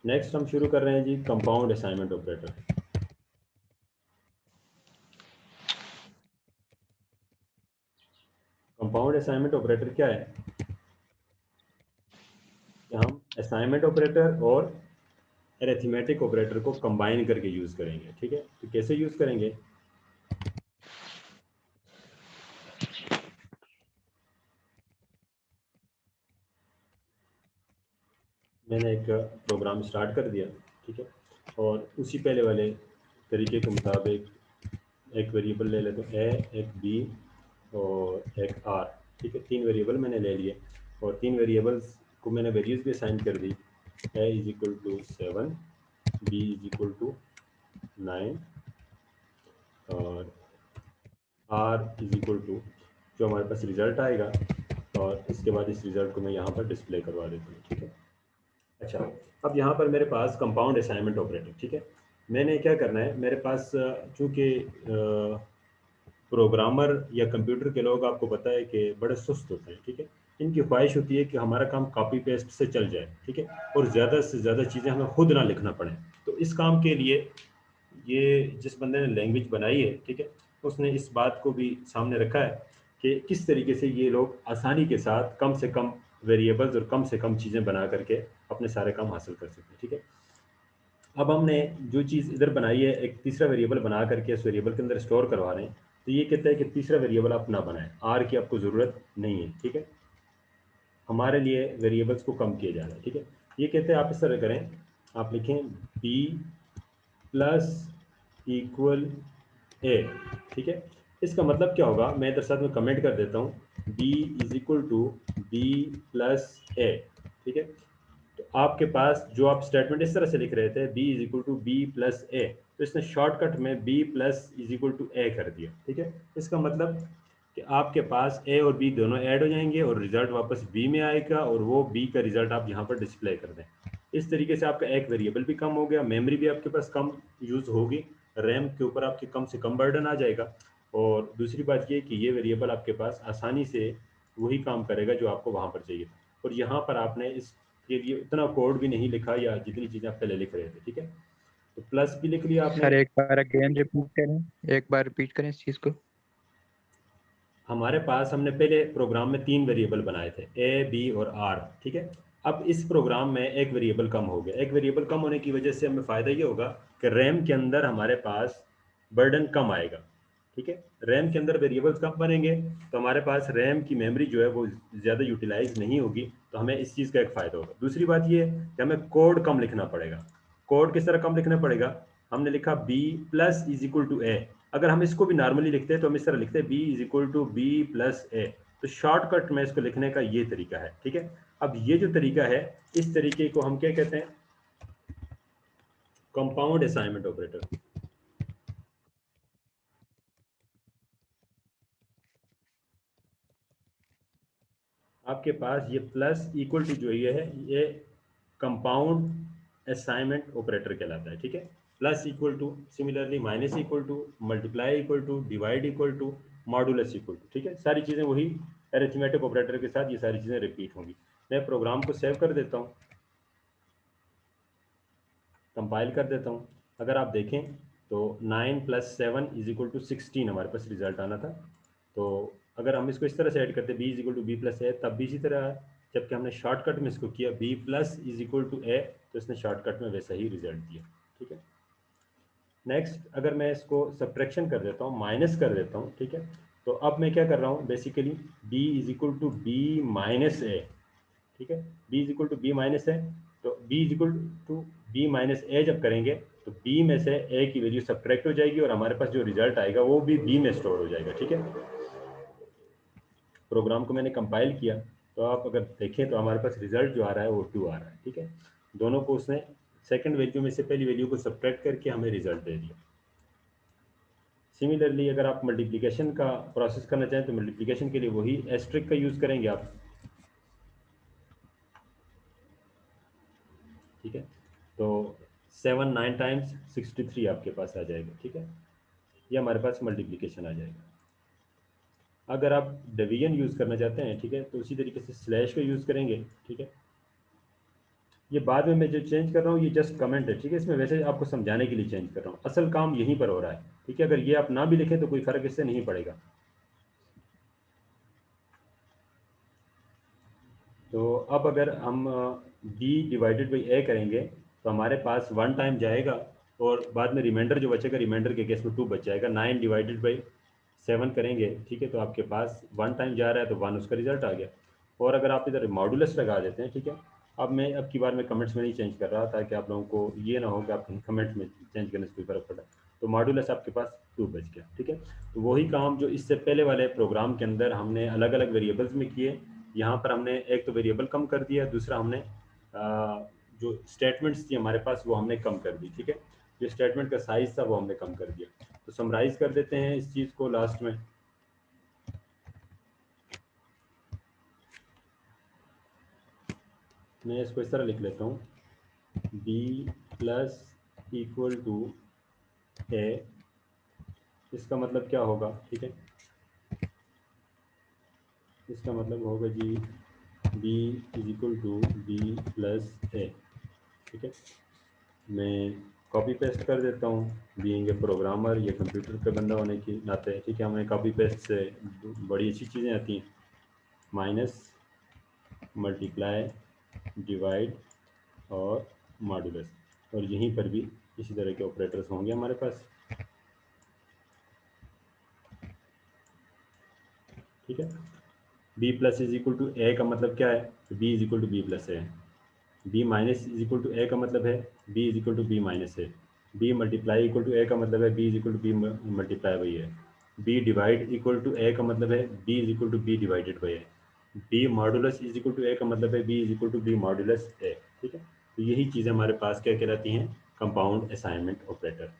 Next हम शुरू कर रहे हैं जी compound assignment operator. Compound assignment operator क्या है कि हम असाइनमेंट ऑपरेटर और अरिथमेटिक ऑपरेटर को कंबाइन करके यूज करेंगे। ठीक है, तो कैसे यूज करेंगे? मैंने एक प्रोग्राम स्टार्ट कर दिया, ठीक है, और उसी पहले वाले तरीके के मुताबिक एक वेरिएबल ले लेते हैं ए, एक बी और एक आर। ठीक है, तीन वेरिएबल मैंने ले लिए और तीन वेरिएबल्स को मैंने वैल्यूज भी असाइन कर दी। A is equal to 7, b is equal to 9 और आर इज इक्वल टू जो हमारे पास रिजल्ट आएगा, और इसके बाद इस रिजल्ट को मैं यहाँ पर डिस्प्ले करवा देता हूँ। ठीक है, अच्छा, अब यहाँ पर मेरे पास कंपाउंड असाइनमेंट ऑपरेटर। ठीक है, मैंने क्या करना है, मेरे पास चूँकि प्रोग्रामर या कंप्यूटर के लोग आपको पता है कि बड़े सुस्त होते हैं। ठीक है, इनकी ख्वाहिश होती है कि हमारा काम कॉपी पेस्ट से चल जाए। ठीक है, और ज़्यादा से ज़्यादा चीज़ें हमें खुद ना लिखना पड़े। तो इस काम के लिए ये जिस बंदे ने लैंग्वेज बनाई है, ठीक है, उसने इस बात को भी सामने रखा है कि किस तरीके से ये लोग आसानी के साथ कम से कम वेरिएबल्स और कम से कम चीज़ें बना करके अपने सारे काम हासिल कर सकते हैं। ठीक है, अब हमने जो चीज़ इधर बनाई है, एक तीसरा वेरिएबल बना करके उस वेरिएबल के अंदर स्टोर करवा रहे हैं, तो ये कहता है कि तीसरा वेरिएबल आप ना बनाएं, आर की आपको ज़रूरत नहीं है। ठीक है, हमारे लिए वेरिएबल्स को कम किया जा रहा है। ठीक है, ये कहते हैं आप इस तरह करें, आप लिखें बी प्लस इक्वल ए। ठीक है, इसका मतलब क्या होगा, मैं इधर साथ में कमेंट कर देता हूँ, b is equal to b plus a. ठीक है, तो आपके पास जो आप स्टेटमेंट इस तरह से लिख रहे थे, b is equal to b plus a, तो इसने शॉर्टकट में b plus is equal to a कर दिया। ठीक है, इसका मतलब कि आपके पास ए और बी दोनों ऐड हो जाएंगे और रिजल्ट वापस बी में आएगा, और वो बी का रिजल्ट आप यहाँ पर डिस्प्ले कर दें। इस तरीके से आपका एक वेरिएबल भी कम हो गया, मेमोरी भी आपके पास कम यूज़ होगी, रैम के ऊपर आपके कम से कम बर्डन आ जाएगा, और दूसरी बात ये कि ये वेरिएबल आपके पास आसानी से वही काम करेगा जो आपको वहाँ पर चाहिए। और यहाँ पर आपने इसके लिए इतना कोड भी नहीं लिखा या जितनी चीज़ें आप पहले लिख रहे थे। ठीक है, तो प्लस भी लिख लिया आपने। सर एक बार अगेन रिपीट करें, एक बार रिपीट करें इस चीज को। हमारे पास हमने पहले प्रोग्राम में तीन वेरिएबल बनाए थे, ए बी और आर। ठीक है, अब इस प्रोग्राम में एक वेरिएबल कम हो गया। एक वेरिएबल कम होने की वजह से हमें फ़ायदा ये होगा कि रैम के अंदर हमारे पास बर्डन कम आएगा। ठीक है, रैम के अंदर वेरिएबल्स कम बनेंगे तो हमारे पास रैम की मेमोरी जो है वो ज़्यादा यूटिलाइज नहीं होगी, तो हमें इस चीज़ का एक फ़ायदा होगा। दूसरी बात ये है कि हमें कोड कम लिखना पड़ेगा। कोड किस तरह कम लिखना पड़ेगा, हमने लिखा b plus is equal to a. अगर हम इसको भी नॉर्मली लिखते हैं तो हम इस तरह लिखते हैं b is equal to b plus a. तो शॉर्टकट में इसको लिखने का ये तरीका है। ठीक है, अब ये जो तरीका है, इस तरीके को हम क्या कहते हैं, कंपाउंड असाइनमेंट ऑपरेटर। आपके पास ये प्लस इक्वल टू जो ये है, ये कंपाउंड असाइनमेंट ऑपरेटर कहलाता है। ठीक है, plus equal to, similarly minus equal to, multiply equal to, divide equal to, modulus equal to. ठीक है, सारी चीज़ें वही अरिथमेटिक ऑपरेटर के साथ ये सारी चीज़ें रिपीट होंगी। मैं प्रोग्राम को सेव कर देता हूँ, कंपाइल कर देता हूँ। अगर आप देखें तो 9 प्लस 7 इज इक्वल टू 16 हमारे पास रिजल्ट आना था। तो अगर हम इसको इस तरह से ऐड करते b is equal to b plus a, तब भी इसी तरह है। जबकि हमने शॉर्टकट में इसको किया b plus is equal to a, तो इसने शॉर्टकट में वैसा ही रिजल्ट दिया। ठीक है, नेक्स्ट अगर मैं इसको सब्ट्रैक्शन कर देता हूँ, माइनस कर देता हूँ, ठीक है, तो अब मैं क्या कर रहा हूँ, basically b is equal to b minus a. ठीक है, b is equal to b minus है, तो b is equal to b minus a जब करेंगे तो बी में से ए की वैल्यू सब्ट्रैक्ट हो जाएगी और हमारे पास जो रिजल्ट आएगा वो भी बी में स्टोर हो जाएगा। ठीक है, प्रोग्राम को मैंने कंपाइल किया, तो आप अगर देखें तो हमारे पास रिजल्ट जो आ रहा है वो 2 आ रहा है। ठीक है, दोनों को उसने सेकंड वैल्यू में से पहली वैल्यू को सब्ट्रैक्ट करके हमें रिजल्ट दे दिया। सिमिलरली अगर आप मल्टीप्लिकेशन का प्रोसेस करना चाहें तो मल्टीप्लिकेशन के लिए वही एस्ट्रिक का यूज़ करेंगे आप। ठीक है, तो 7 9 टाइम्स 63 आपके पास आ जाएगा। ठीक है, ये हमारे पास मल्टीप्लिकेशन आ जाएगा। अगर आप डिवीजन यूज़ करना चाहते हैं, ठीक है, तो उसी तरीके से स्लैश का यूज़ करेंगे। ठीक है, ये बाद में मैं जो चेंज कर रहा हूँ ये जस्ट कमेंट है, ठीक है, इसमें वैसे आपको समझाने के लिए चेंज कर रहा हूँ, असल काम यहीं पर हो रहा है, ठीक है। अगर ये आप ना भी लिखें तो कोई फर्क इससे नहीं पड़ेगा। तो अब अगर हम b डिवाइडेड बाई a करेंगे तो हमारे पास 1 टाइम जाएगा और बाद में रिमाइंडर जो बचेगा, रिमाइंडर के केस में 2 बच जाएगा। 9 डिवाइडेड बाई 7 करेंगे, ठीक है, तो आपके पास 1 टाइम जा रहा है तो 1 उसका रिजल्ट आ गया। और अगर आप इधर मॉडुलस लगा देते हैं, ठीक है, अब की बार मैं कमेंट्स में नहीं चेंज कर रहा ताकि आप लोगों को ये ना हो कि आप कमेंट्स में चेंज करने से कोई फर्क पड़ा। तो मॉडुलस आपके पास 2 बच गया, ठीक है। तो वही काम जो इससे पहले वाले प्रोग्राम के अंदर हमने अलग अलग वेरिएबल्स में किए, यहाँ पर हमने एक तो वेरिएबल कम कर दिया, दूसरा हमने जो स्टेटमेंट्स थी हमारे पास वो हमने कम कर दी, ठीक है। जो स्टेटमेंट का साइज था वो हमने कम कर दिया। तो समराइज कर देते हैं इस चीज़ को लास्ट में। मैं इसको इस तरह लिख लेता हूँ, b plus equal to a, इसका मतलब क्या होगा, ठीक है, इसका मतलब होगा जी b is equal to b plus a, ठीक है। मैं कॉपी पेस्ट कर देता हूँ, बीइंग ए प्रोग्रामर, ये कंप्यूटर का बंदा होने के नाते, ठीक है, हमें कॉपी पेस्ट से बड़ी अच्छी चीज़ें आती हैं, माइनस, मल्टीप्लाई, डिवाइड और मॉडुलस, और यहीं पर भी इसी तरह के ऑपरेटर्स होंगे हमारे पास, ठीक है। b plus is equal to a का मतलब क्या है, b is equal to b plus a. b minus is equal to a का मतलब है b is equal to b minus a. b multiply equal to a का मतलब है b is equal to b multiply by a. b divide equal to a का मतलब है b is equal to b divided by a. b modulus is equal to a का मतलब है b is equal to b modulus a, ठीक है। तो यही चीज़ें हमारे पास क्या कहलाती हैं, कंपाउंड असाइनमेंट ऑपरेटर।